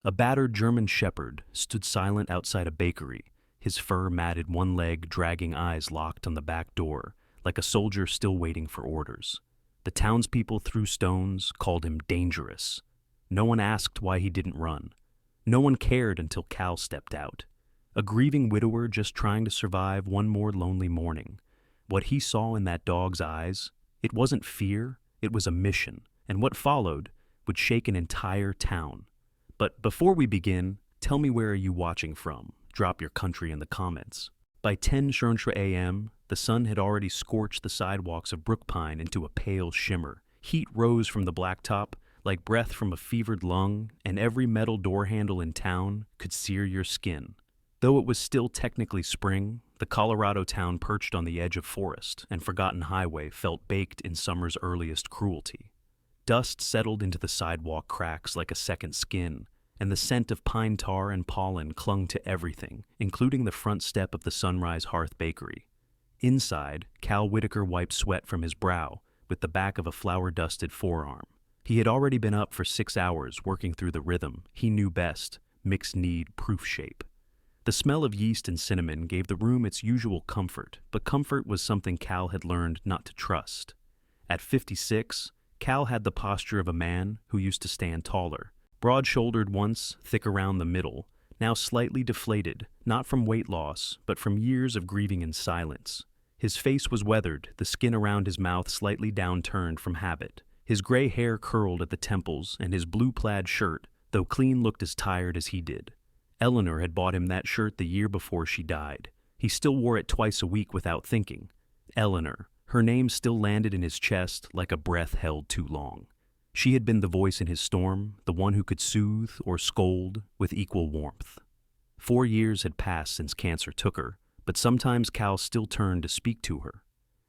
A battered German shepherd stood silent outside a bakery, his fur matted one leg, dragging eyes locked on the back door, like a soldier still waiting for orders. The townspeople threw stones, called him dangerous. No one asked why he didn't run. No one cared until Cal stepped out. A grieving widower just trying to survive one more lonely morning. What he saw in that dog's eyes, it wasn't fear, it was a mission, and what followed would shake an entire town. But before we begin, tell me, where are you watching from? Drop your country in the comments. By 10 a.m., the sun had already scorched the sidewalks of Brookpine into a pale shimmer. Heat rose from the blacktop like breath from a fevered lung, and every metal door handle in town could sear your skin. Though it was still technically spring, the Colorado town perched on the edge of forest and forgotten highway felt baked in summer's earliest cruelty. Dust settled into the sidewalk cracks like a second skin, and the scent of pine tar and pollen clung to everything, including the front step of the Sunrise Hearth Bakery. Inside, Cal Whitaker wiped sweat from his brow with the back of a flour-dusted forearm. He had already been up for 6 hours working through the rhythm he knew best, mixed-kneed proof shape. The smell of yeast and cinnamon gave the room its usual comfort, but comfort was something Cal had learned not to trust. At 56, Cal had the posture of a man who used to stand taller. Broad-shouldered once, thick around the middle, now slightly deflated, not from weight loss, but from years of grieving in silence. His face was weathered, the skin around his mouth slightly downturned from habit. His gray hair curled at the temples, and his blue plaid shirt, though clean, looked as tired as he did. Eleanor had bought him that shirt the year before she died. He still wore it twice a week without thinking. Eleanor. Her name still landed in his chest like a breath held too long. She had been the voice in his storm, the one who could soothe or scold with equal warmth. 4 years had passed since cancer took her, but sometimes Cal still turned to speak to her.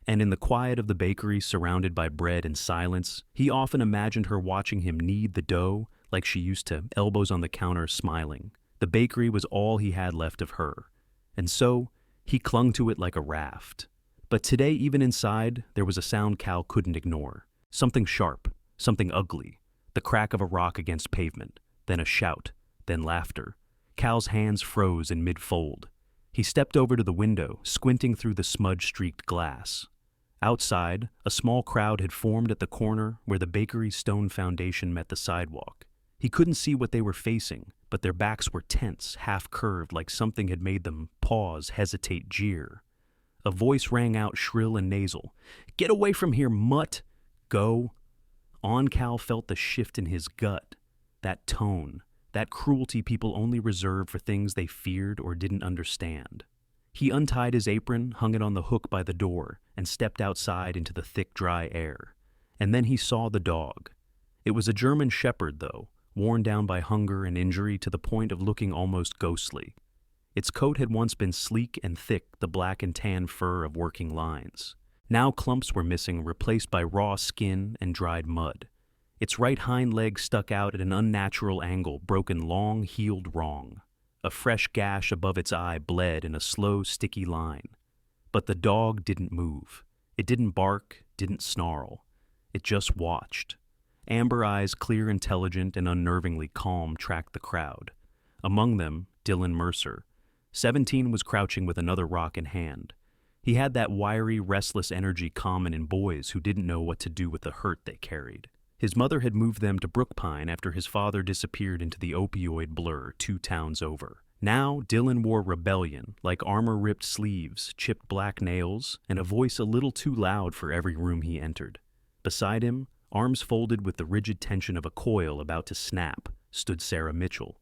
And in the quiet of the bakery, surrounded by bread and silence, he often imagined her watching him knead the dough like she used to, elbows on the counter, smiling. The bakery was all he had left of her, and so he clung to it like a raft. But today, even inside, there was a sound Cal couldn't ignore. Something sharp, something ugly, the crack of a rock against pavement, then a shout, then laughter. Cal's hands froze in mid-fold. He stepped over to the window, squinting through the smudge-streaked glass. Outside, a small crowd had formed at the corner where the bakery's stone foundation met the sidewalk. He couldn't see what they were facing, but their backs were tense, half-curved, like something had made them pause, hesitate, jeer. A voice rang out shrill and nasal. "Get away from here, mutt! Go!" On Cal felt the shift in his gut. That tone, that cruelty people only reserved for things they feared or didn't understand. He untied his apron, hung it on the hook by the door, and stepped outside into the thick, dry air. And then he saw the dog. It was a German shepherd, though, worn down by hunger and injury to the point of looking almost ghostly. Its coat had once been sleek and thick, the black and tan fur of working lines. Now clumps were missing, replaced by raw skin and dried mud. Its right hind leg stuck out at an unnatural angle, broken long, healed wrong. A fresh gash above its eye bled in a slow, sticky line. But the dog didn't move. It didn't bark, didn't snarl. It just watched. Amber eyes, clear, intelligent, and unnervingly calm, tracked the crowd. Among them, Dylan Mercer. 17 was crouching with another rock in hand. He had that wiry, restless energy common in boys who didn't know what to do with the hurt they carried. His mother had moved them to Brookpine after his father disappeared into the opioid blur 2 towns over. Now, Dylan wore rebellion, like armor-ripped sleeves, chipped black nails, and a voice a little too loud for every room he entered. Beside him, arms folded with the rigid tension of a coil about to snap, stood Sarah Mitchell.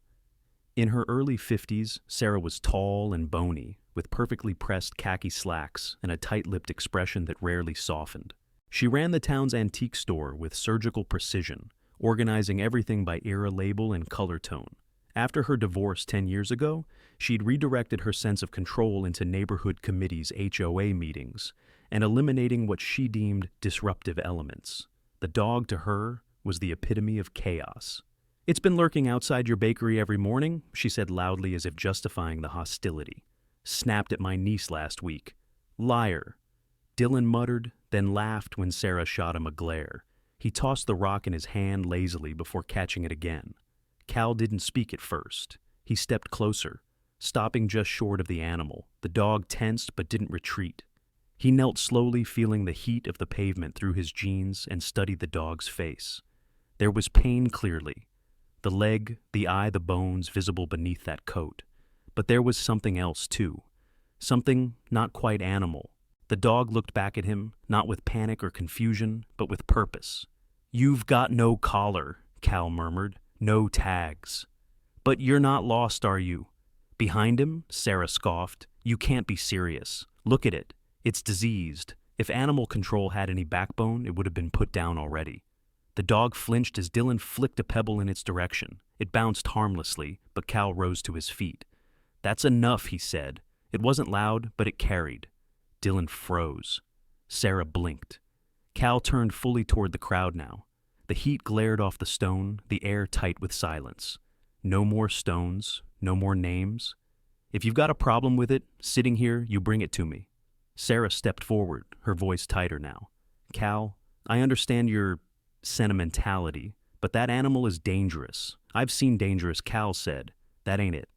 In her early 50s, Sarah was tall and bony, with perfectly pressed khaki slacks and a tight-lipped expression that rarely softened. She ran the town's antique store with surgical precision, organizing everything by era label and color tone. After her divorce 10 years ago, she'd redirected her sense of control into neighborhood committees' HOA meetings and eliminating what she deemed disruptive elements. The dog, to her, was the epitome of chaos. "It's been lurking outside your bakery every morning," she said loudly as if justifying the hostility. "Snapped at my niece last week. Liar." Dylan muttered, then laughed when Sarah shot him a glare. He tossed the rock in his hand lazily before catching it again. Cal didn't speak at first. He stepped closer, stopping just short of the animal. The dog tensed but didn't retreat. He knelt slowly, feeling the heat of the pavement through his jeans, and studied the dog's face. There was pain clearly. The leg, the eye, the bones visible beneath that coat. But there was something else too. Something not quite animal. The dog looked back at him, not with panic or confusion, but with purpose. "You've got no collar," Cal murmured. "No tags." "But you're not lost, are you?" Behind him, Sarah scoffed. "You can't be serious. Look at it. It's diseased. If animal control had any backbone, it would have been put down already." The dog flinched as Dylan flicked a pebble in its direction. It bounced harmlessly, but Cal rose to his feet. "That's enough," he said. It wasn't loud, but it carried. Dylan froze. Sarah blinked. Cal turned fully toward the crowd now. The heat glared off the stone, the air tight with silence. No more stones, no more names. "If you've got a problem with it, sitting here, you bring it to me." Sarah stepped forward, her voice tighter now. "Cal, I understand your sentimentality, but that animal is dangerous. I've seen dangerous," Cal said. "That ain't it."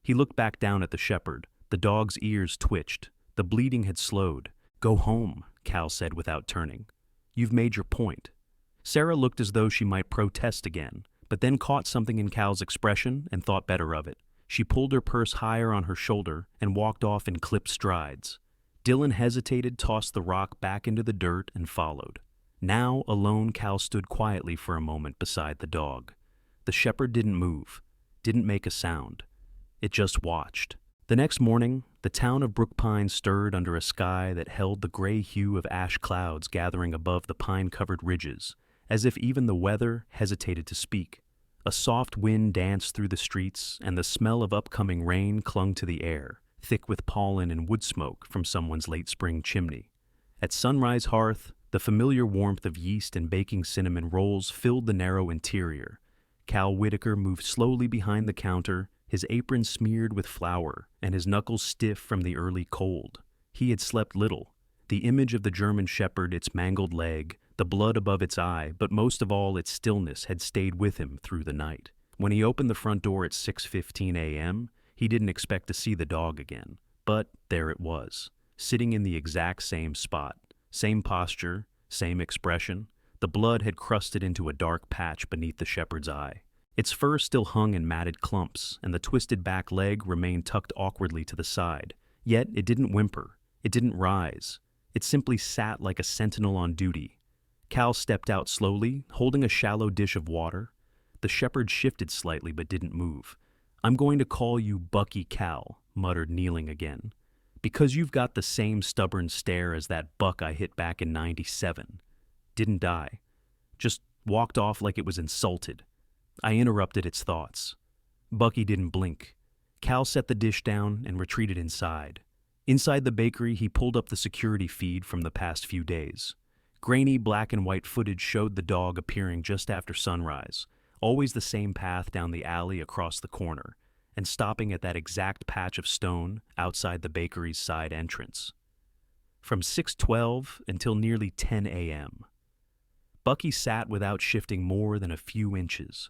He looked back down at the shepherd. The dog's ears twitched. The bleeding had slowed. "Go home," Cal said without turning. "You've made your point." Sarah looked as though she might protest again, but then caught something in Cal's expression and thought better of it. She pulled her purse higher on her shoulder and walked off in clipped strides. Dylan hesitated, tossed the rock back into the dirt, and followed. Now, alone, Cal stood quietly for a moment beside the dog. The shepherd didn't move, didn't make a sound. It just watched. The next morning, the town of Brookpine stirred under a sky that held the gray hue of ash clouds gathering above the pine-covered ridges, as if even the weather hesitated to speak. A soft wind danced through the streets, and the smell of upcoming rain clung to the air, thick with pollen and wood smoke from someone's late spring chimney. At Sunrise Hearth, the familiar warmth of yeast and baking cinnamon rolls filled the narrow interior. Cal Whitaker moved slowly behind the counter, his apron smeared with flour and his knuckles stiff from the early cold. He had slept little. The image of the German shepherd, its mangled leg, the blood above its eye, but most of all its stillness had stayed with him through the night. When he opened the front door at 6:15 a.m., he didn't expect to see the dog again. But there it was, sitting in the exact same spot. Same posture, same expression. The blood had crusted into a dark patch beneath the shepherd's eye. Its fur still hung in matted clumps, and the twisted back leg remained tucked awkwardly to the side. Yet it didn't whimper. It didn't rise. It simply sat like a sentinel on duty. Cal stepped out slowly, holding a shallow dish of water. The shepherd shifted slightly but didn't move. "I'm going to call you Bucky Cal," muttered, kneeling again, "because you've got the same stubborn stare as that buck I hit back in '97. Didn't die. Just walked off like it was insulted." I interrupted its thoughts. Bucky didn't blink. Cal set the dish down and retreated inside. Inside the bakery, he pulled up the security feed from the past few days. Grainy black and white footage showed the dog appearing just after sunrise, always the same path down the alley across the corner, and stopping at that exact patch of stone outside the bakery's side entrance. From 6:12 until nearly 10 a.m. Bucky sat without shifting more than a few inches.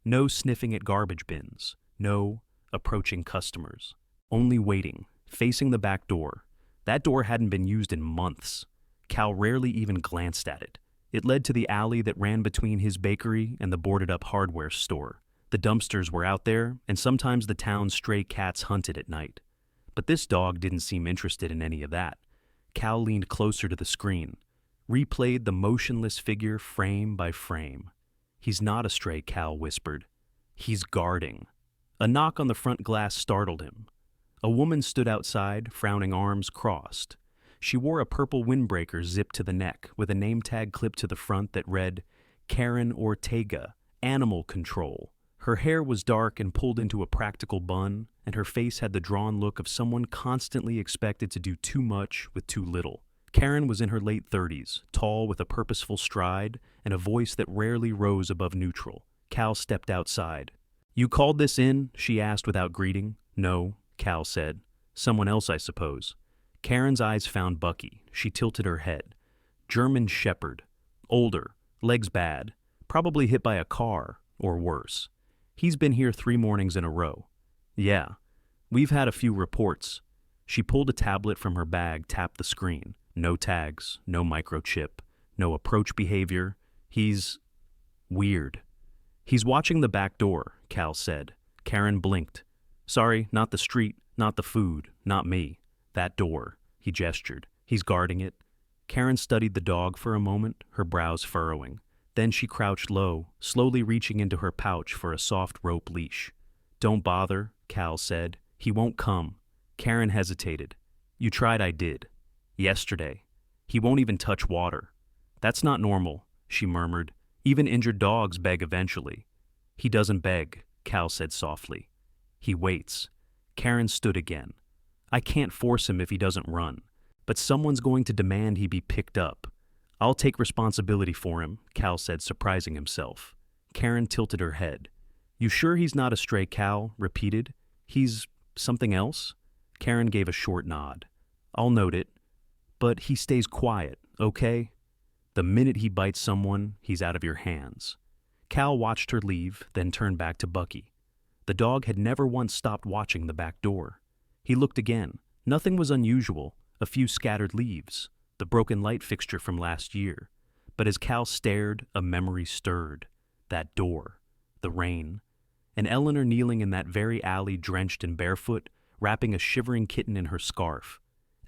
No sniffing at garbage bins, no approaching customers. Only waiting, facing the back door. That door hadn't been used in months. Cal rarely even glanced at it. It led to the alley that ran between his bakery and the boarded-up hardware store. The dumpsters were out there, and sometimes the town's stray cats hunted at night. But this dog didn't seem interested in any of that. Cal leaned closer to the screen, replayed the motionless figure frame by frame. "He's not a stray," Cal whispered. "He's guarding." A knock on the front glass startled him. A woman stood outside, frowning, arms crossed. She wore a purple windbreaker zipped to the neck, with a name tag clipped to the front that read, "Karen Ortega, Animal Control." Her hair was dark and pulled into a practical bun, and her face had the drawn look of someone constantly expected to do too much with too little. Karen was in her late 30s, tall with a purposeful stride and a voice that rarely rose above neutral. Cal stepped outside. "You called this in?" she asked without greeting. "No," Cal said. "Someone else, I suppose." Karen's eyes found Bucky. She tilted her head. German shepherd. Older. Legs bad. Probably hit by a car, or worse. He's been here 3 mornings in a row. Yeah, we've had a few reports. She pulled a tablet from her bag, tapped the screen. No tags, no microchip, no approach behavior. He's weird. He's watching the back door, Cal said. Karen blinked. Sorry, not the street, not the food, not me. That door. He gestured. He's guarding it. Karen studied the dog for a moment, her brows furrowing. Then she crouched low, slowly reaching into her pouch for a soft rope leash. Don't bother, Cal said. He won't come. Karen hesitated. You tried, I did. Yesterday. He won't even touch water. That's not normal, she murmured. Even injured dogs beg eventually. He doesn't beg, Cal said softly. He waits. Karen stood again. I can't force him if he doesn't run, but someone's going to demand he be picked up. I'll take responsibility for him, Cal said, surprising himself. Karen tilted her head. You sure he's not a stray, Cal repeated. He's something else? Karen gave a short nod. I'll note it. But he stays quiet, okay? The minute he bites someone, he's out of your hands. Cal watched her leave, then turned back to Bucky. The dog had never once stopped watching the back door. He looked again. Nothing was unusual. A few scattered leaves, the broken light fixture from last year. But as Cal stared, a memory stirred. That door. The rain. And Eleanor kneeling in that very alley, drenched and barefoot, wrapping a shivering kitten in her scarf.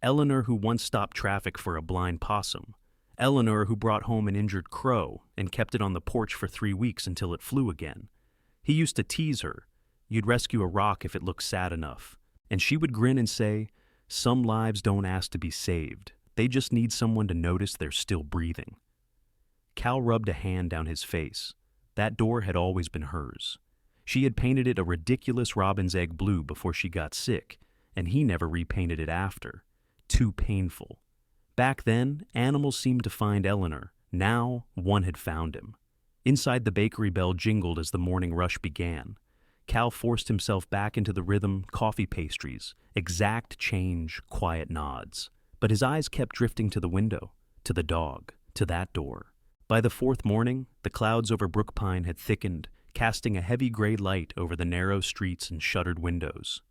Eleanor who once stopped traffic for a blind possum. Eleanor who brought home an injured crow and kept it on the porch for 3 weeks until it flew again. He used to tease her. You'd rescue a rock if it looked sad enough. And she would grin and say, some lives don't ask to be saved. They just need someone to notice they're still breathing. Cal rubbed a hand down his face. That door had always been hers. She had painted it a ridiculous robin's egg blue before she got sick, and he never repainted it after. Too painful. Back then, animals seemed to find Eleanor. Now, one had found him. Inside, the bakery bell jingled as the morning rush began. Cal forced himself back into the rhythm, coffee pastries, exact change, quiet nods. But his eyes kept drifting to the window, to the dog, to that door. By the 4th morning, the clouds over Brookpine had thickened, casting a heavy gray light over the narrow streets and shuttered windows.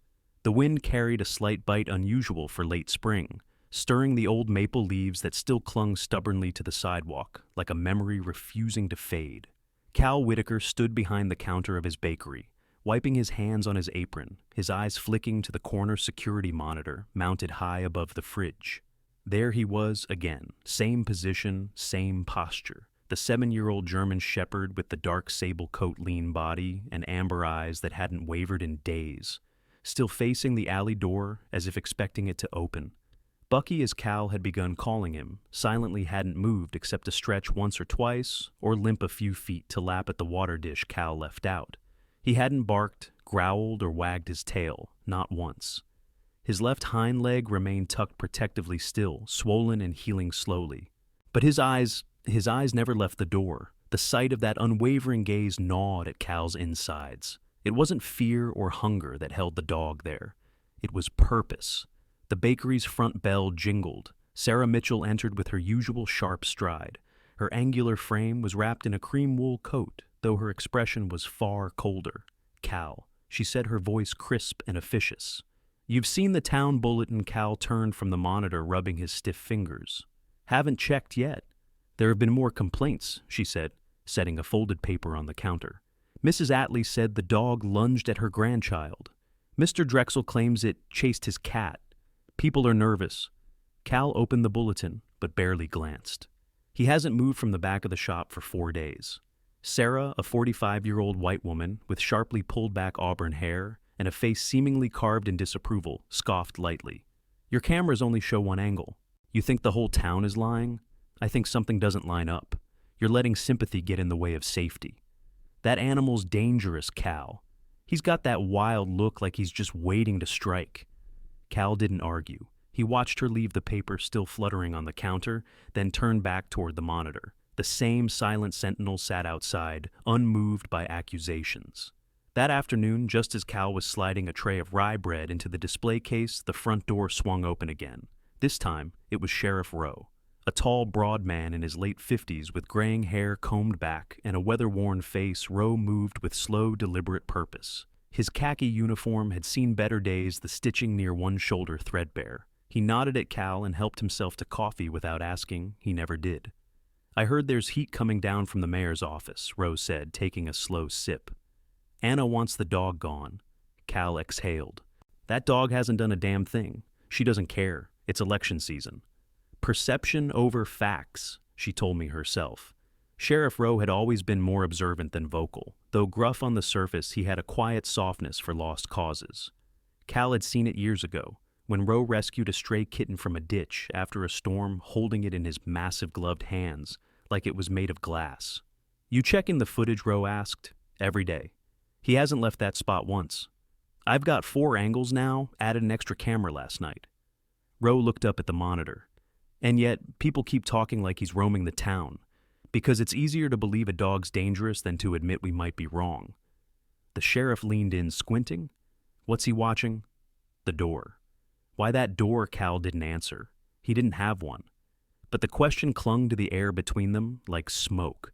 The wind carried a slight bite unusual for late spring, stirring the old maple leaves that still clung stubbornly to the sidewalk, like a memory refusing to fade. Cal Whitaker stood behind the counter of his bakery, wiping his hands on his apron, his eyes flicking to the corner security monitor mounted high above the fridge. There he was again, same position, same posture. The 7-year-old German shepherd with the dark sable coat, lean body, and amber eyes that hadn't wavered in days, still facing the alley door as if expecting it to open. Bucky, as Cal had begun calling him, silently hadn't moved except to stretch once or twice or limp a few feet to lap at the water dish Cal left out. He hadn't barked, growled, or wagged his tail, not once. His left hind leg remained tucked protectively still, swollen and healing slowly. But his eyes never left the door. The sight of that unwavering gaze gnawed at Cal's insides. It wasn't fear or hunger that held the dog there. It was purpose. The bakery's front bell jingled. Sarah Mitchell entered with her usual sharp stride. Her angular frame was wrapped in a cream wool coat, though her expression was far colder. Cal, she said, her voice crisp and officious. You've seen the town bulletin. Cal turned from the monitor, rubbing his stiff fingers. Haven't checked yet. There have been more complaints, she said, setting a folded paper on the counter. Mrs. Atlee said the dog lunged at her grandchild. Mr. Drexel claims it chased his cat. People are nervous. Cal opened the bulletin, but barely glanced. He hasn't moved from the back of the shop for 4 days. Sarah, a 45-year-old white woman with sharply pulled back auburn hair and a face seemingly carved in disapproval, scoffed lightly. Your cameras only show one angle. You think the whole town is lying? I think something doesn't line up. You're letting sympathy get in the way of safety. That animal's dangerous, Cal. He's got that wild look like he's just waiting to strike. Cal didn't argue. He watched her leave the paper still fluttering on the counter, then turned back toward the monitor. The same silent sentinel sat outside, unmoved by accusations. That afternoon, just as Cal was sliding a tray of rye bread into the display case, the front door swung open again. This time, it was Sheriff Rowe. A tall, broad man in his late 50s with graying hair combed back and a weather-worn face, Rowe moved with slow, deliberate purpose. His khaki uniform had seen better days, the stitching near one shoulder threadbare. He nodded at Cal and helped himself to coffee without asking. He never did. "I heard there's heat coming down from the mayor's office," Rowe said, taking a slow sip. "Anna wants the dog gone." Cal exhaled. "That dog hasn't done a damn thing. She doesn't care. It's election season." "Perception over facts," she told me herself. Sheriff Rowe had always been more observant than vocal. Though gruff on the surface, he had a quiet softness for lost causes. Cal had seen it years ago, when Rowe rescued a stray kitten from a ditch after a storm, holding it in his massive gloved hands like it was made of glass. "You checking the footage?" Rowe asked. "Every day. He hasn't left that spot once. I've got 4 angles now, added an extra camera last night." Rowe looked up at the monitor. "And yet, people keep talking like he's roaming the town, because it's easier to believe a dog's dangerous than to admit we might be wrong." The sheriff leaned in, squinting. "What's he watching?" "The door." Why that door? Cal didn't answer. He didn't have one. But the question clung to the air between them like smoke.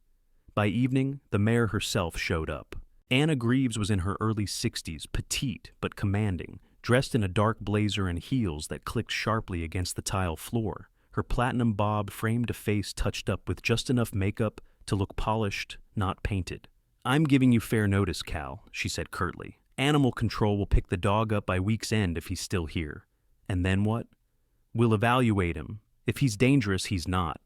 By evening, the mayor herself showed up. Anna Greaves was in her early 60s, petite but commanding, dressed in a dark blazer and heels that clicked sharply against the tile floor. Her platinum bob framed a face touched up with just enough makeup to look polished, not painted. "I'm giving you fair notice, Cal," she said curtly. "Animal control will pick the dog up by week's end if he's still here." "And then what?" "We'll evaluate him. If he's dangerous, he's not.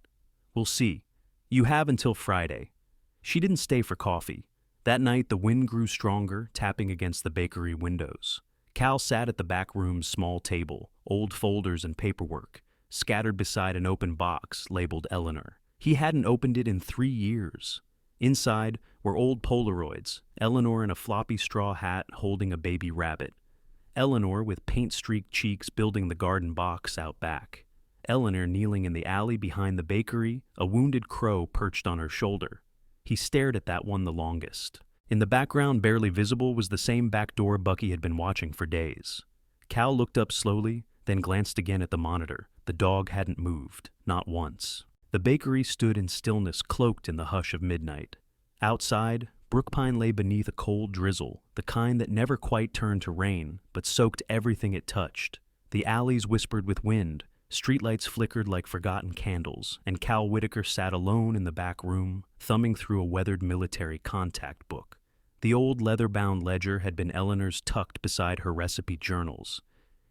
We'll see. You have until Friday." She didn't stay for coffee. That night, the wind grew stronger, tapping against the bakery windows. Cal sat at the back room's small table, old folders and paperwork, scattered beside an open box labeled Eleanor. He hadn't opened it in 3 years. Inside were old Polaroids, Eleanor in a floppy straw hat holding a baby rabbit. Eleanor with paint-streaked cheeks building the garden box out back. Eleanor kneeling in the alley behind the bakery, a wounded crow perched on her shoulder. He stared at that one the longest. In the background, barely visible, was the same back door Bucky had been watching for days. Cal looked up slowly, then glanced again at the monitor. The dog hadn't moved, not once. The bakery stood in stillness, cloaked in the hush of midnight. Outside, Brookpine lay beneath a cold drizzle, the kind that never quite turned to rain, but soaked everything it touched. The alleys whispered with wind, streetlights flickered like forgotten candles, and Cal Whitaker sat alone in the back room, thumbing through a weathered military contact book. The old leather-bound ledger had been Eleanor's tucked beside her recipe journals.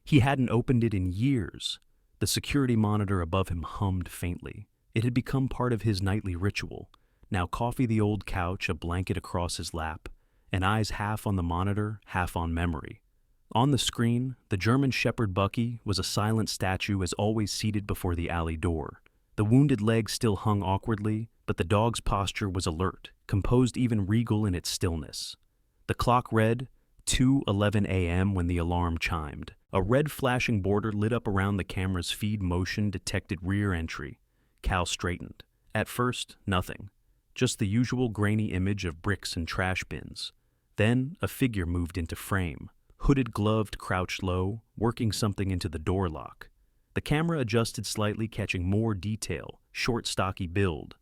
He hadn't opened it in years. The security monitor above him hummed faintly. It had become part of his nightly ritual. Now coffee the old couch, a blanket across his lap, and eyes half on the monitor, half on memory. On the screen, the German shepherd Bucky was a silent statue as always seated before the alley door. The wounded leg still hung awkwardly, but the dog's posture was alert, composed even regal in its stillness. The clock read 2:11 a.m. when the alarm chimed. A red flashing border lit up around the camera's feed motion detected rear entry. Cal straightened. At first, nothing. Just the usual grainy image of bricks and trash bins. Then, a figure moved into frame. Hooded, gloved, crouched low, working something into the door lock. The camera adjusted slightly, catching more detail. Short, stocky build.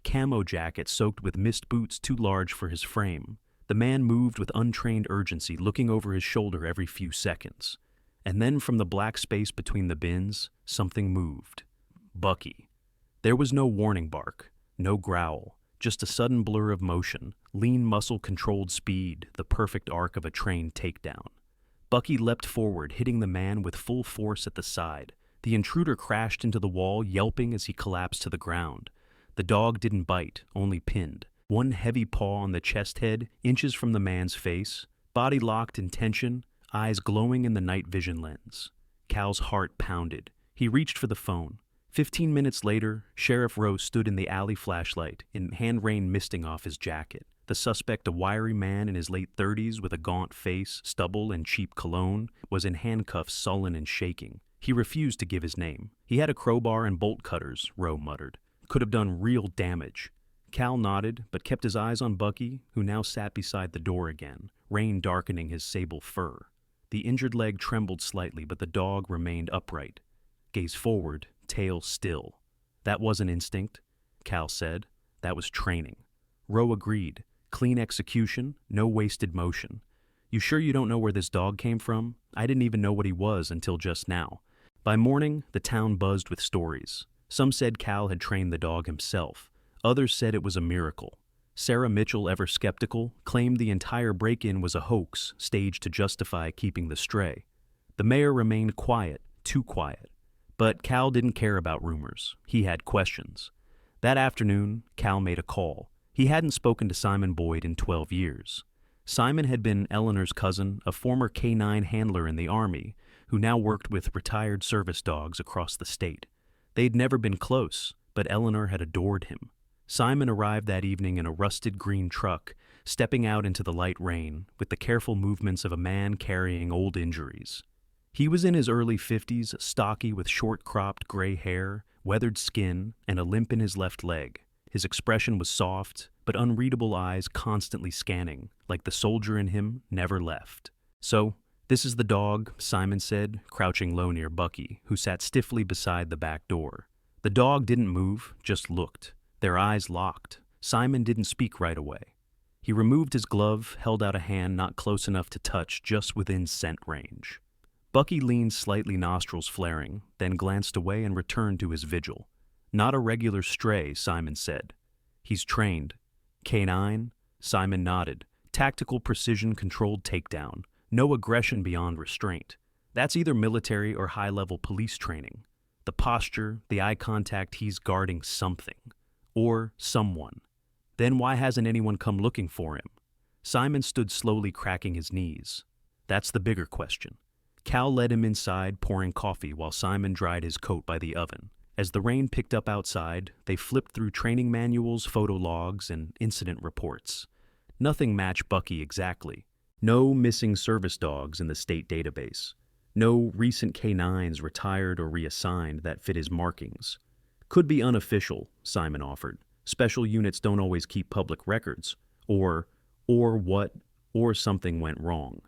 Camo jacket soaked with mist boots too large for his frame. The man moved with untrained urgency, looking over his shoulder every few seconds. And then from the black space between the bins, something moved. Bucky. There was no warning bark, no growl, just a sudden blur of motion, lean muscle-controlled speed, the perfect arc of a trained takedown. Bucky leapt forward, hitting the man with full force at the side. The intruder crashed into the wall, yelping as he collapsed to the ground. The dog didn't bite, only pinned. One heavy paw on the chest head, inches from the man's face, body locked in tension, eyes glowing in the night vision lens. Cal's heart pounded. He reached for the phone. 15 minutes later, Sheriff Rowe stood in the alley flashlight, in hand rain misting off his jacket. The suspect, a wiry man in his late 30s with a gaunt face, stubble, and cheap cologne, was in handcuffs, sullen and shaking. He refused to give his name. He had a crowbar and bolt cutters, Rowe muttered. Could have done real damage. Cal nodded, but kept his eyes on Bucky, who now sat beside the door again, rain darkening his sable fur. The injured leg trembled slightly, but the dog remained upright. Gaze forward, tail still. That wasn't instinct, Cal said. That was training. Rowe agreed. Clean execution, no wasted motion. You sure you don't know where this dog came from? I didn't even know what he was until just now. By morning, the town buzzed with stories. Some said Cal had trained the dog himself. Others said it was a miracle. Sarah Mitchell, ever skeptical, claimed the entire break-in was a hoax staged to justify keeping the stray. The mayor remained quiet, too quiet. But Cal didn't care about rumors. He had questions. That afternoon, Cal made a call. He hadn't spoken to Simon Boyd in 12 years. Simon had been Eleanor's cousin, a former K-9 handler in the Army, who now worked with retired service dogs across the state. They'd never been close, but Eleanor had adored him. Simon arrived that evening in a rusted green truck, stepping out into the light rain with the careful movements of a man carrying old injuries. He was in his early 50s, stocky with short-cropped gray hair, weathered skin, and a limp in his left leg. His expression was soft, but unreadable eyes constantly scanning, like the soldier in him never left. "So, this is the dog," Simon said, crouching low near Bucky, who sat stiffly beside the back door. The dog didn't move, just looked. Their eyes locked. Simon didn't speak right away. He removed his glove, held out a hand not close enough to touch, just within scent range. Bucky leaned slightly, nostrils flaring, then glanced away and returned to his vigil. "Not a regular stray," Simon said. "He's trained." "K-9?" Simon nodded. "Tactical precision controlled takedown. No aggression beyond restraint. That's either military or high-level police training. The posture, the eye contact, he's guarding something. Or someone. Then why hasn't anyone come looking for him?" Simon stood slowly, cracking his knees. "That's the bigger question." Cal led him inside, pouring coffee while Simon dried his coat by the oven. As the rain picked up outside, they flipped through training manuals, photo logs, and incident reports. Nothing matched Bucky exactly. No missing service dogs in the state database. No recent K-9s retired or reassigned that fit his markings. "Could be unofficial," Simon offered. "Special units don't always keep public records. Or something went wrong."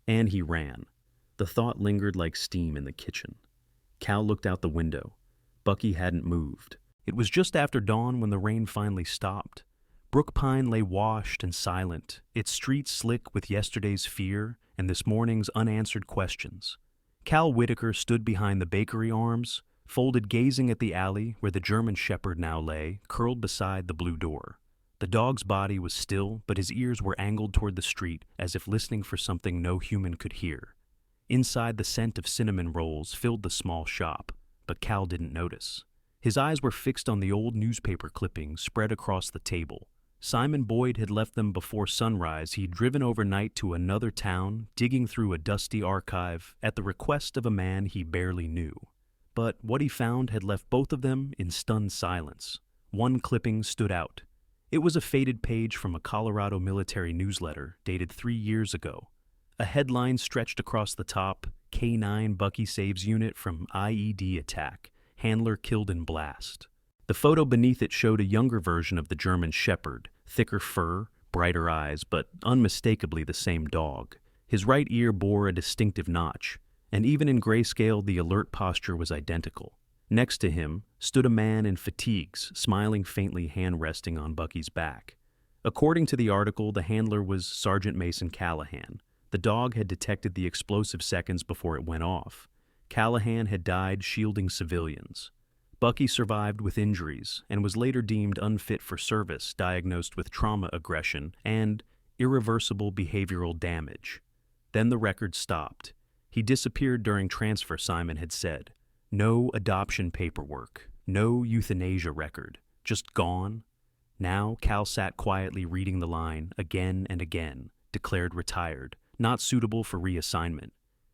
And he ran. The thought lingered like steam in the kitchen. Cal looked out the window. Bucky hadn't moved. It was just after dawn when the rain finally stopped. Brookpine lay washed and silent, its streets slick with yesterday's fear and this morning's unanswered questions. Cal Whitaker stood behind the bakery arms, folded, gazing at the alley where the German shepherd now lay, curled beside the blue door. The dog's body was still, but his ears were angled toward the street as if listening for something no human could hear. Inside, the scent of cinnamon rolls filled the small shop, but Cal didn't notice. His eyes were fixed on the old newspaper clippings spread across the table. Simon Boyd had left them before sunrise. He'd driven overnight to another town, digging through a dusty archive at the request of a man he barely knew. But what he found had left both of them in stunned silence. One clipping stood out. It was a faded page from a Colorado military newsletter dated 3 years ago. A headline stretched across the top: "K-9 Bucky saves unit from IED attack. Handler killed in blast." The photo beneath it showed a younger version of the German shepherd, thicker fur, brighter eyes, but unmistakably the same dog. His right ear bore a distinctive notch, and even in grayscale the alert posture was identical. Next to him stood a man in fatigues, smiling faintly, hand resting on Bucky's back. According to the article, the handler was Sergeant Mason Callahan. The dog had detected the explosive seconds before it went off. Callahan had died shielding civilians. Bucky survived with injuries and was later deemed unfit for service, diagnosed with trauma aggression and irreversible behavioral damage. Then the record stopped. He disappeared during transfer, Simon had said. No adoption paperwork, no euthanasia record, just gone. Now Cal sat quietly reading the line again and again, declared retired, not suitable for reassignment.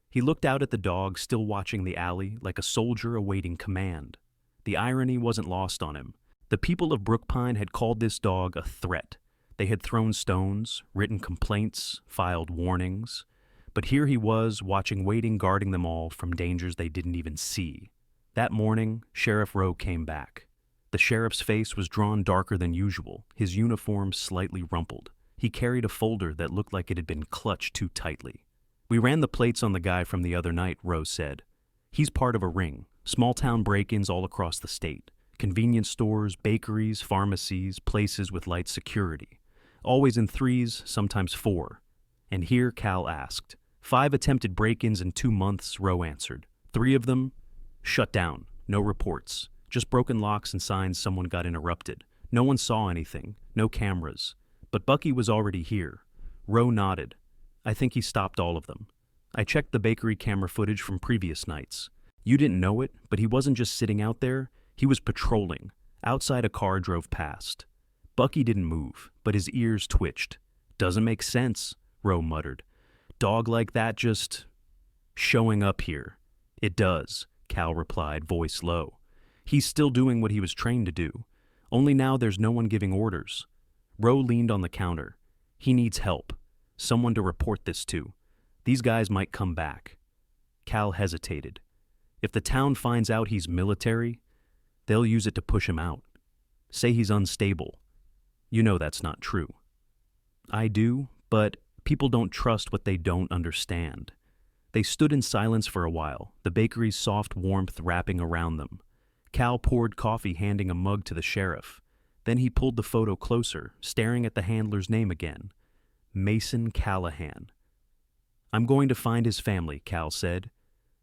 He looked out at the dog, still watching the alley like a soldier awaiting command. The irony wasn't lost on him. The people of Brookpine had called this dog a threat. They had thrown stones, written complaints, filed warnings. But here he was, watching, waiting, guarding them all from dangers they didn't even see. That morning, Sheriff Rowe came back. The sheriff's face was drawn darker than usual, his uniform slightly rumpled. He carried a folder that looked like it had been clutched too tightly. "We ran the plates on the guy from the other night," Rowe said. "He's part of a ring. Small-town break-ins all across the state. Convenience stores, bakeries, pharmacies, places with light security. Always in threes, sometimes four. And here Cal asked. 5 attempted break-ins in 2 months, Roe answered. 3 of them shut down. No reports. Just broken locks and signs someone got interrupted. No one saw anything. No cameras. But Bucky was already here. Roe nodded. I think he stopped all of them. I checked the bakery camera footage from previous nights. You didn't know it, but he wasn't just sitting out there. He was patrolling. Outside a car drove past. Bucky didn't move, but his ears twitched. Doesn't make sense, Roe muttered. Dog like that just showing up here. It does, Cal replied, voice low. He's still doing what he was trained to do. Only now there's no one giving orders. Roe leaned on the counter. He needs help. Someone to report this to. These guys might come back. Cal hesitated. If the town finds out he's military, they'll use it to push him out. Say he's unstable. You know that's not true. I do, but people don't trust what they don't understand. They stood in silence for a while, the bakery's soft warmth wrapping around them. Cal poured coffee, handing a mug to the sheriff. Then he pulled the photo closer, staring at the handler's name again. Mason Callahan. I'm going to find his family, Cal said.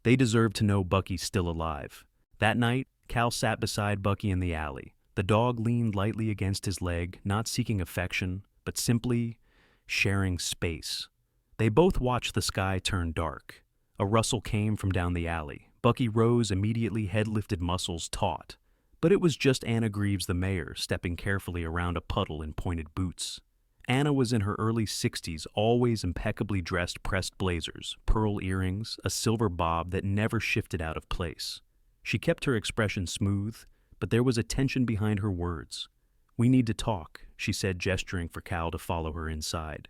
They deserve to know Bucky's still alive. That night, Cal sat beside Bucky in the alley. The dog leaned lightly against his leg, not seeking affection, but simply sharing space. They both watched the sky turn dark. A rustle came from down the alley. Bucky rose immediately, head-lifted muscles taut. But it was just Anna Greaves, the mayor, stepping carefully around a puddle in pointed boots. Anna was in her early 60s, always impeccably dressed, pressed blazers, pearl earrings, a silver bob that never shifted out of place. She kept her expression smooth, but there was a tension behind her words. We need to talk, she said, gesturing for Cal to follow her inside.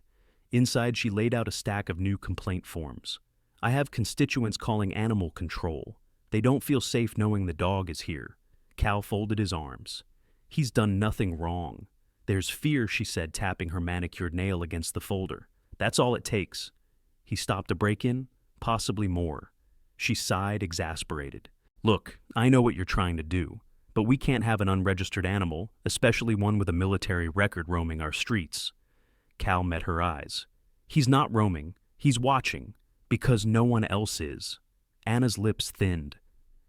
Inside, she laid out a stack of new complaint forms. I have constituents calling animal control. They don't feel safe knowing the dog is here. Cal folded his arms. He's done nothing wrong. There's fear, she said, tapping her manicured nail against the folder. That's all it takes. He stopped a break-in? Possibly more. She sighed, exasperated. Look, I know what you're trying to do, but we can't have an unregistered animal, especially one with a military record, roaming our streets. Cal met her eyes. He's not roaming. He's watching. Because no one else is. Anna's lips thinned.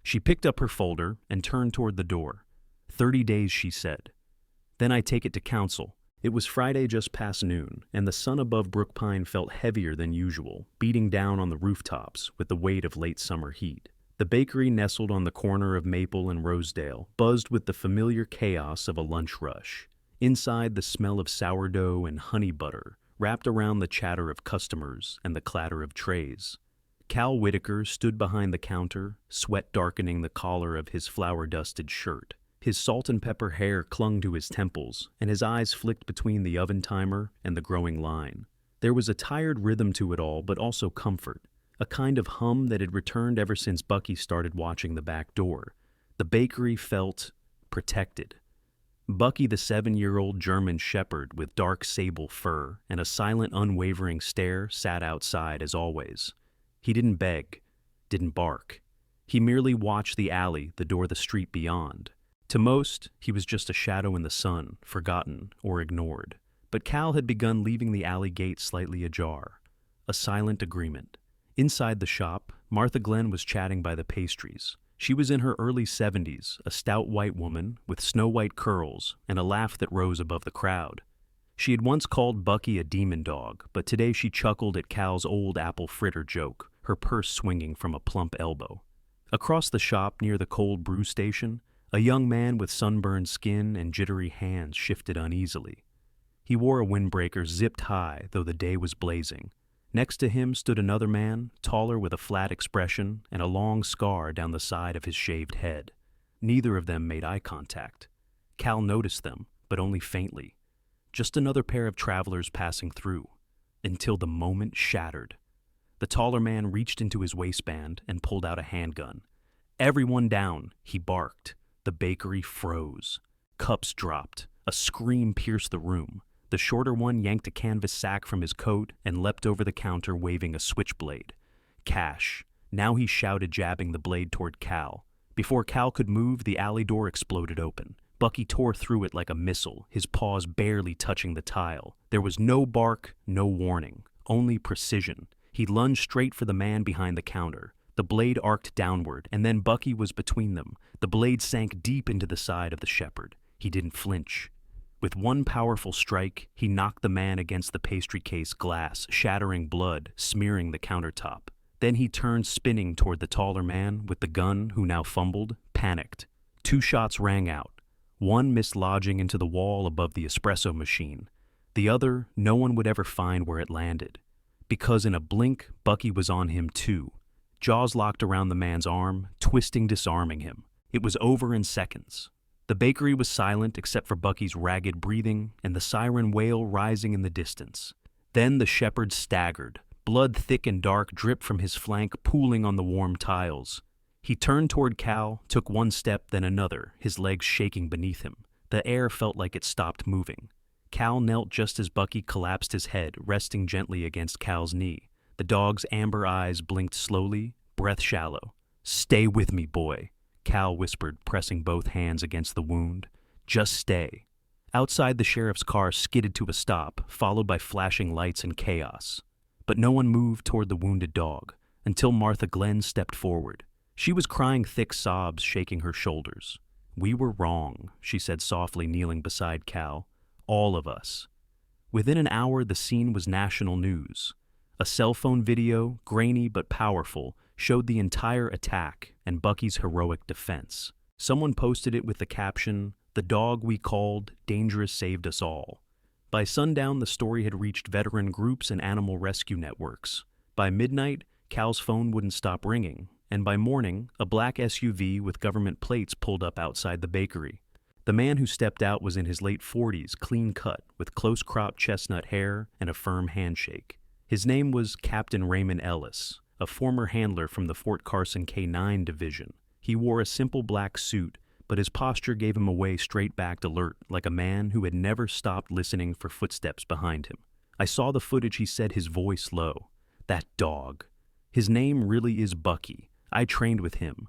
She picked up her folder and turned toward the door. 30 days, she said. Then I take it to council. It was Friday just past noon, and the sun above Brookpine felt heavier than usual, beating down on the rooftops with the weight of late summer heat. The bakery, nestled on the corner of Maple and Rosedale, buzzed with the familiar chaos of a lunch rush. Inside, the smell of sourdough and honey butter wrapped around the chatter of customers and the clatter of trays. Cal Whitaker stood behind the counter, sweat darkening the collar of his flour-dusted shirt. His salt and pepper hair clung to his temples, and his eyes flicked between the oven timer and the growing line. There was a tired rhythm to it all, but also comfort, a kind of hum that had returned ever since Bucky started watching the back door. The bakery felt protected. Bucky, the 7-year-old German shepherd with dark sable fur and a silent, unwavering stare, sat outside as always. He didn't beg, didn't bark. He merely watched the alley, the door the street beyond. To most, he was just a shadow in the sun, forgotten or ignored. But Cal had begun leaving the alley gate slightly ajar. A silent agreement. Inside the shop, Martha Glenn was chatting by the pastries. She was in her early 70s, a stout white woman with snow-white curls and a laugh that rose above the crowd. She had once called Bucky a demon dog, but today she chuckled at Cal's old apple fritter joke, her purse swinging from a plump elbow. Across the shop near the cold brew station, a young man with sunburned skin and jittery hands shifted uneasily. He wore a windbreaker zipped high, though the day was blazing. Next to him stood another man, taller with a flat expression and a long scar down the side of his shaved head. Neither of them made eye contact. Cal noticed them, but only faintly. Just another pair of travelers passing through, until the moment shattered. The taller man reached into his waistband and pulled out a handgun. "Everyone down," he barked. The bakery froze. Cups dropped. A scream pierced the room. The shorter one yanked a canvas sack from his coat and leapt over the counter waving a switchblade. Cash. Now he shouted, jabbing the blade toward Cal. Before Cal could move, the alley door exploded open. Bucky tore through it like a missile, his paws barely touching the tile. There was no bark, no warning, only precision. He lunged straight for the man behind the counter. The blade arced downward, and then Bucky was between them. The blade sank deep into the side of the shepherd. He didn't flinch. With one powerful strike, he knocked the man against the pastry case glass, shattering blood, smearing the countertop. Then he turned spinning toward the taller man with the gun, who now fumbled, panicked. 2 shots rang out. One missed lodging into the wall above the espresso machine. The other, no one would ever find where it landed. Because in a blink, Bucky was on him too. Jaws locked around the man's arm, twisting, disarming him. It was over in seconds. The bakery was silent except for Bucky's ragged breathing and the siren wail rising in the distance. Then the shepherd staggered. Blood thick and dark dripped from his flank, pooling on the warm tiles. He turned toward Cal, took one step, then another, his legs shaking beneath him. The air felt like it stopped moving. Cal knelt just as Bucky collapsed his head, resting gently against Cal's knee. The dog's amber eyes blinked slowly, breath shallow. "Stay with me, boy," Cal whispered, pressing both hands against the wound. "Just stay." Outside, the sheriff's car skidded to a stop, followed by flashing lights and chaos. But no one moved toward the wounded dog, until Martha Glenn stepped forward. She was crying thick sobs, shaking her shoulders. "We were wrong," she said softly, kneeling beside Cal. "All of us." Within an hour, the scene was national news. A cell phone video, grainy but powerful, showed the entire attack and Bucky's heroic defense. Someone posted it with the caption, "The dog we called, dangerous, saved us all." By sundown, the story had reached veteran groups and animal rescue networks. By midnight, Cal's phone wouldn't stop ringing, and by morning, a black SUV with government plates pulled up outside the bakery. The man who stepped out was in his late 40s, clean-cut, with close-cropped chestnut hair and a firm handshake. His name was Captain Raymond Ellis, a former handler from the Fort Carson K-9 division. He wore a simple black suit, but his posture gave him away straight-backed alert, like a man who had never stopped listening for footsteps behind him. "I saw the footage," he said, his voice low. "That dog. His name really is Bucky. I trained with him."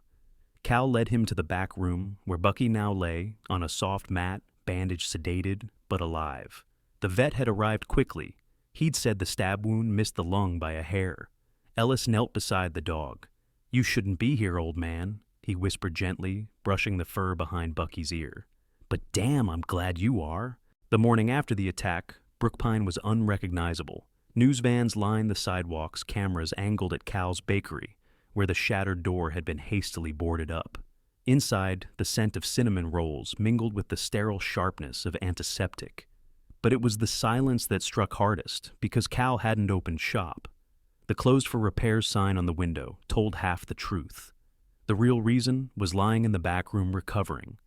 Cal led him to the back room, where Bucky now lay, on a soft mat, bandaged, sedated, but alive. The vet had arrived quickly. He'd said the stab wound missed the lung by a hair. Ellis knelt beside the dog. "You shouldn't be here, old man," he whispered gently, brushing the fur behind Bucky's ear. "But damn, I'm glad you are." The morning after the attack, Brookpine was unrecognizable. News vans lined the sidewalks, cameras angled at Cal's bakery, where the shattered door had been hastily boarded up. Inside, the scent of cinnamon rolls mingled with the sterile sharpness of antiseptic. But it was the silence that struck hardest, because Cal hadn't opened shop. The "closed for repairs" sign on the window told half the truth. The real reason was lying in the back room recovering.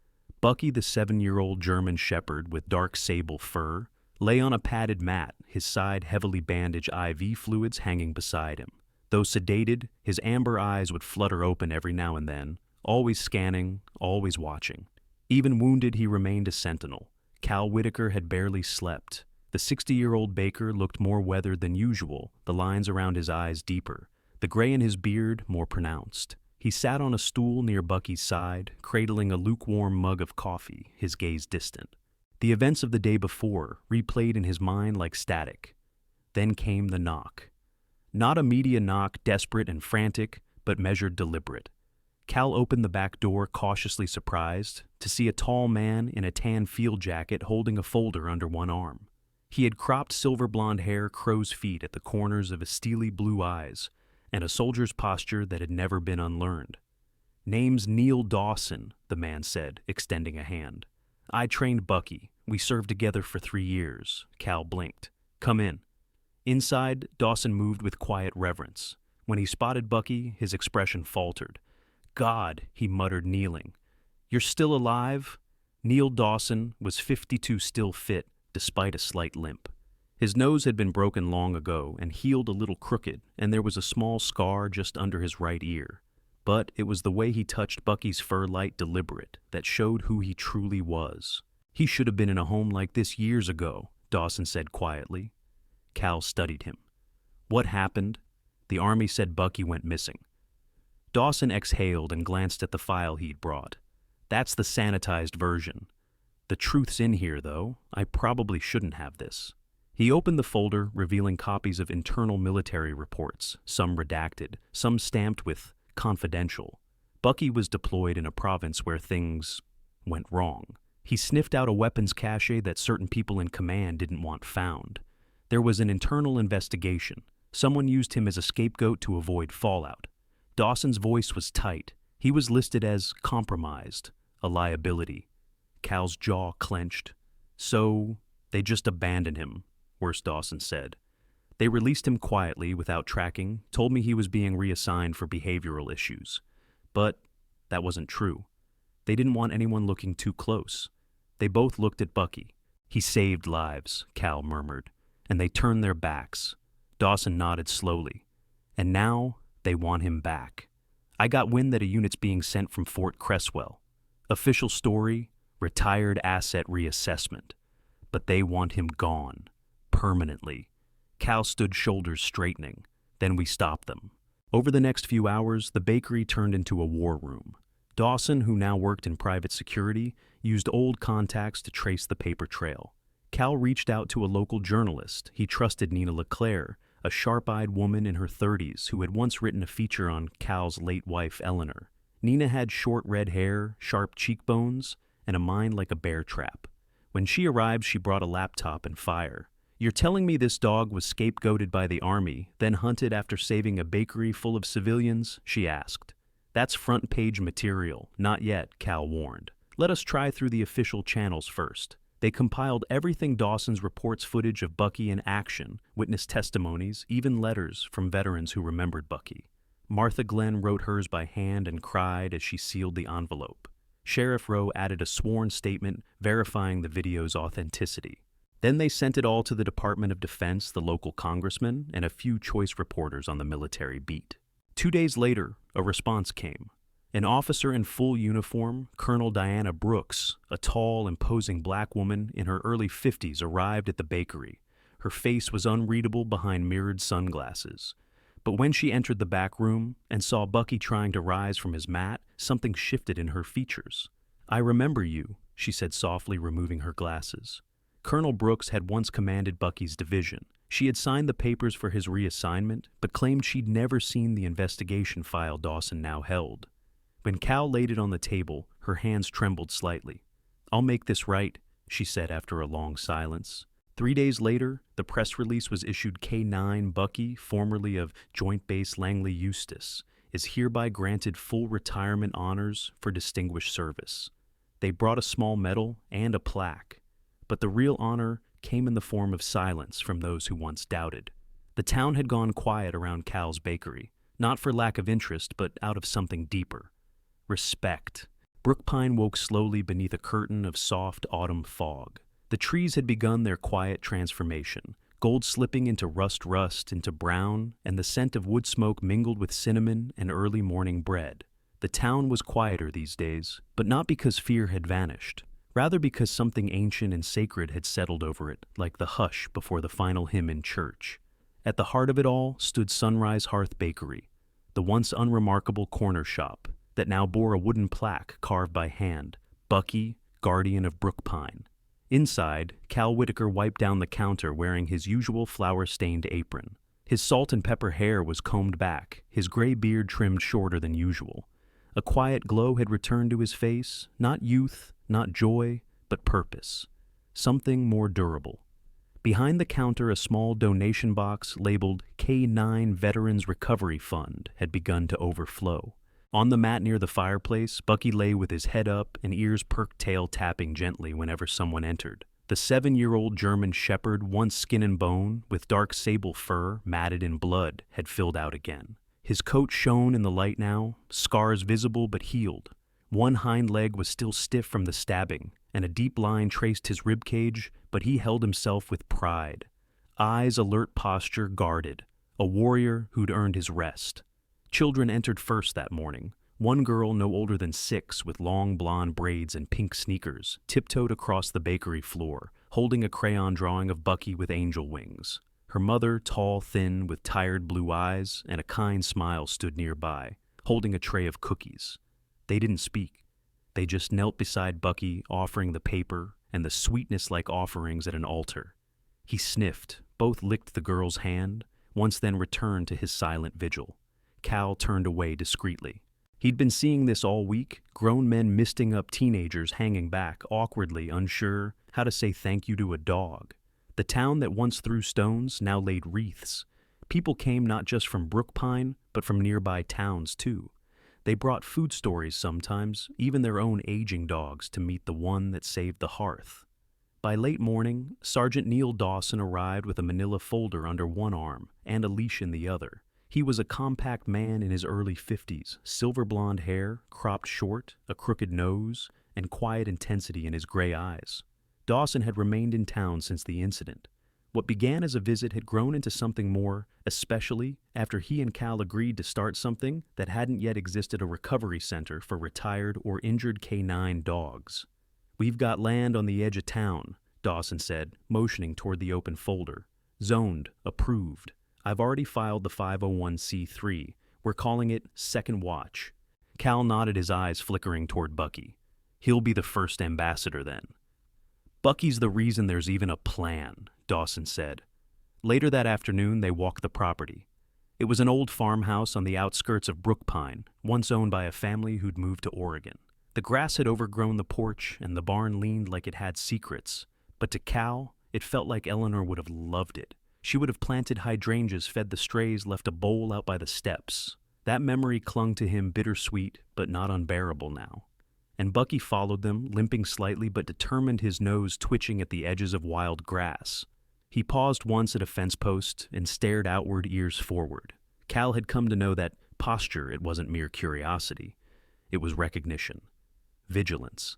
Bucky, the 7-year-old German shepherd with dark sable fur, lay on a padded mat, his side heavily bandaged, IV fluids hanging beside him. Though sedated, his amber eyes would flutter open every now and then, always scanning, always watching. Even wounded, he remained a sentinel. Cal Whitaker had barely slept. The 60-year-old baker looked more weathered than usual, the lines around his eyes deeper, the gray in his beard more pronounced. He sat on a stool near Bucky's side, cradling a lukewarm mug of coffee, his gaze distant. The events of the day before replayed in his mind like static. Then came the knock. Not a media knock, desperate and frantic, but measured, deliberate. Cal opened the back door, cautiously surprised, to see a tall man in a tan field jacket holding a folder under one arm. He had cropped silver blonde hair, crow's feet at the corners of his steely blue eyes, and a soldier's posture that had never been unlearned. "Name's Neil Dawson," the man said, extending a hand. "I trained Bucky. We served together for 3 years." Cal blinked. "Come in." Inside, Dawson moved with quiet reverence. When he spotted Bucky, his expression faltered. "God," he muttered, kneeling. "You're still alive?" Neil Dawson was 52, still fit, despite a slight limp. His nose had been broken long ago and healed a little crooked, and there was a small scar just under his right ear. But it was the way he touched Bucky's fur, light, deliberate, that showed who he truly was. "He should have been in a home like this years ago," Dawson said quietly. Cal studied him. "What happened?" "The Army said Bucky went missing." Dawson exhaled and glanced at the file he'd brought. That's the sanitized version. The truth's in here, though. I probably shouldn't have this. He opened the folder, revealing copies of internal military reports, some redacted, some stamped with confidential. Bucky was deployed in a province where things went wrong. He sniffed out a weapons cache that certain people in command didn't want found. There was an internal investigation. Someone used him as a scapegoat to avoid fallout. Dawson's voice was tight. He was listed as compromised, a liability. Cal's jaw clenched. So, they just abandoned him, Worse Dawson said. They released him quietly without tracking, told me he was being reassigned for behavioral issues. But that wasn't true. They didn't want anyone looking too close. They both looked at Bucky. He saved lives, Cal murmured, and they turned their backs. Dawson nodded slowly. And now they want him back. I got wind that a unit's being sent from Fort Cresswell. Official story, retired asset reassessment. But they want him gone. Permanently. Cal stood shoulders straightening. Then we stopped them. Over the next few hours, the bakery turned into a war room. Dawson, who now worked in private security, used old contacts to trace the paper trail. Cal reached out to a local journalist. He trusted Nina LeClaire, a sharp-eyed woman in her 30s who had once written a feature on Cal's late wife, Eleanor. Nina had short red hair, sharp cheekbones, and a mind like a bear trap. When she arrived, she brought a laptop and fire. You're telling me this dog was scapegoated by the army, then hunted after saving a bakery full of civilians? She asked. That's front-page material. Not yet, Cal warned. Let us try through the official channels first. They compiled everything Dawson's reports footage of Bucky in action, witness testimonies, even letters from veterans who remembered Bucky. Martha Glenn wrote hers by hand and cried as she sealed the envelope. Sheriff Rowe added a sworn statement verifying the video's authenticity. Then they sent it all to the Department of Defense, the local congressman, and a few choice reporters on the military beat. 2 days later, a response came. An officer in full uniform, Colonel Diana Brooks, a tall, imposing black woman in her early 50s, arrived at the bakery. Her face was unreadable behind mirrored sunglasses. But when she entered the back room and saw Bucky trying to rise from his mat, something shifted in her features. I remember you, she said softly, removing her glasses. Colonel Brooks had once commanded Bucky's division. She had signed the papers for his reassignment, but claimed she'd never seen the investigation file Dawson now held. When Cal laid it on the table, her hands trembled slightly. I'll make this right, she said after a long silence. 3 days later, the press release was issued. K9 Bucky, formerly of Joint Base Langley Eustis, is hereby granted full retirement honors for distinguished service. They brought a small medal and a plaque, but the real honor came in the form of silence from those who once doubted. The town had gone quiet around Cal's bakery, not for lack of interest, but out of something deeper. Respect. Brookpine woke slowly beneath a curtain of soft autumn fog. The trees had begun their quiet transformation, gold slipping into rust into brown, and the scent of wood smoke mingled with cinnamon and early morning bread. The town was quieter these days, but not because fear had vanished. Rather because something ancient and sacred had settled over it, like the hush before the final hymn in church. At the heart of it all stood Sunrise Hearth Bakery, the once unremarkable corner shop that now bore a wooden plaque carved by hand, Bucky, Guardian of Brookpine. Inside, Cal Whitaker wiped down the counter wearing his usual flour-stained apron. His salt and pepper hair was combed back, his gray beard trimmed shorter than usual. A quiet glow had returned to his face, not youth, not joy, but purpose. Something more durable. Behind the counter, a small donation box labeled K9 Veterans Recovery Fund had begun to overflow. On the mat near the fireplace, Bucky lay with his head up and ears perked, tail tapping gently whenever someone entered. The 7-year-old German shepherd, once skin and bone, with dark sable fur matted in blood, had filled out again. His coat shone in the light now, scars visible but healed. One hind leg was still stiff from the stabbing, and a deep line traced his ribcage, but he held himself with pride. Eyes alert, posture guarded. A warrior who'd earned his rest. Children entered first that morning. One girl no older than 6 with long blonde braids and pink sneakers tiptoed across the bakery floor, holding a crayon drawing of Bucky with angel wings. Her mother, tall, thin, with tired blue eyes and a kind smile, stood nearby. holding a tray of cookies. They didn't speak. They just knelt beside Bucky, offering the paper and the sweetness like offerings at an altar. He sniffed, both licked the girl's hand, once then returned to his silent vigil. Cal turned away discreetly. He'd been seeing this all week, grown men misting up teenagers hanging back, awkwardly unsure how to say thank you to a dog. The town that once threw stones now laid wreaths. People came not just from Brookpine, but from nearby towns too. They brought food stories sometimes, even their own aging dogs, to meet the one that saved the hearth. By late morning, Sergeant Neil Dawson arrived with a manila folder under one arm and a leash in the other. He was a compact man in his early 50s, silver blonde hair, cropped short, a crooked nose, and quiet intensity in his gray eyes. Dawson had remained in town since the incident. What began as a visit had grown into something more, especially after he and Cal agreed to start something that hadn't yet existed: a recovery center for retired or injured canine dogs. "We've got land on the edge of town," Dawson said, motioning toward the open folder. "Zoned, approved. I've already filed the 501c3. We're calling it Second Watch." Cal nodded, his eyes flickering toward Bucky. "He'll be the first ambassador then." "Bucky's the reason there's even a plan," Dawson said. Later that afternoon, they walked the property. It was an old farmhouse on the outskirts of Brookpine, once owned by a family who'd moved to Oregon. The grass had overgrown the porch, and the barn leaned like it had secrets. But to Cal, it felt like Eleanor would have loved it. She would have planted hydrangeas, fed the strays, left a bowl out by the steps. That memory clung to him, bittersweet, but not unbearable now. And Bucky followed them, limping slightly but determined, his nose twitching at the edges of wild grass. He paused once at a fence post and stared outward, ears forward. Cal had come to know that posture, it wasn't mere curiosity. It was recognition. Vigilance.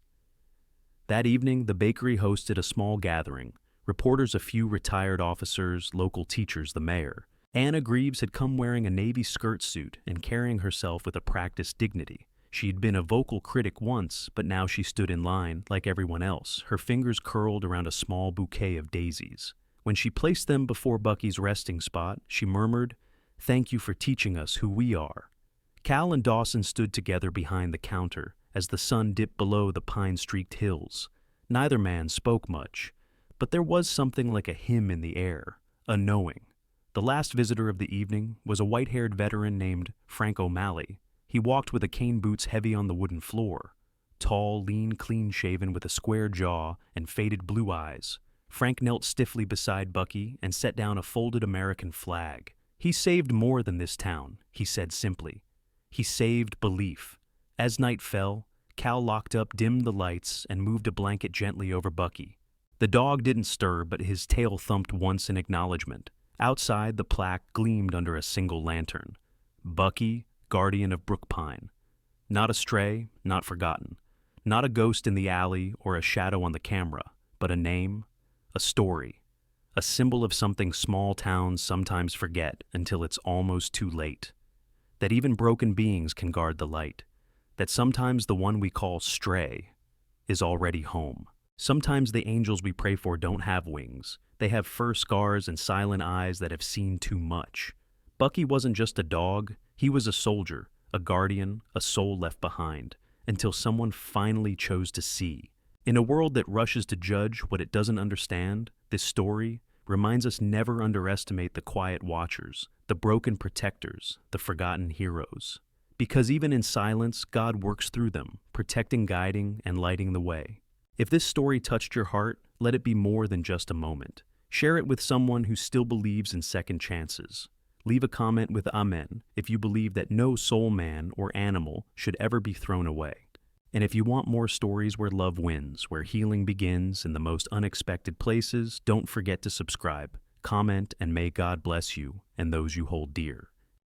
That evening, the bakery hosted a small gathering. Reporters, a few retired officers, local teachers, the mayor. Anna Greaves had come wearing a navy skirt suit and carrying herself with a practiced dignity. She'd been a vocal critic once, but now she stood in line, like everyone else, her fingers curled around a small bouquet of daisies. When she placed them before Bucky's resting spot, she murmured, "Thank you for teaching us who we are." Cal and Dawson stood together behind the counter as the sun dipped below the pine-streaked hills. Neither man spoke much, but there was something like a hymn in the air, a knowing. The last visitor of the evening was a white-haired veteran named Frank O'Malley. He walked with a cane boots heavy on the wooden floor. Tall, lean, clean-shaven with a square jaw and faded blue eyes, Frank knelt stiffly beside Bucky and set down a folded American flag. "He saved more than this town," he said simply. "He saved belief." As night fell, Cal locked up, dimmed the lights, and moved a blanket gently over Bucky. The dog didn't stir, but his tail thumped once in acknowledgement. Outside, the plaque gleamed under a single lantern. "Bucky, guardian of Brookpine." Not a stray, not forgotten. Not a ghost in the alley or a shadow on the camera, but a name, a story, a symbol of something small towns sometimes forget until it's almost too late. That even broken beings can guard the light. That sometimes the one we call stray is already home. Sometimes the angels we pray for don't have wings. They have fur scars and silent eyes that have seen too much. Bucky wasn't just a dog, he was a soldier, a guardian, a soul left behind, until someone finally chose to see. In a world that rushes to judge what it doesn't understand, this story reminds us never underestimate the quiet watchers, the broken protectors, the forgotten heroes. Because even in silence, God works through them, protecting, guiding, and lighting the way. If this story touched your heart, let it be more than just a moment. Share it with someone who still believes in second chances. Leave a comment with Amen if you believe that no soul man or animal should ever be thrown away. And if you want more stories where love wins, where healing begins in the most unexpected places, don't forget to subscribe, comment, and may God bless you and those you hold dear.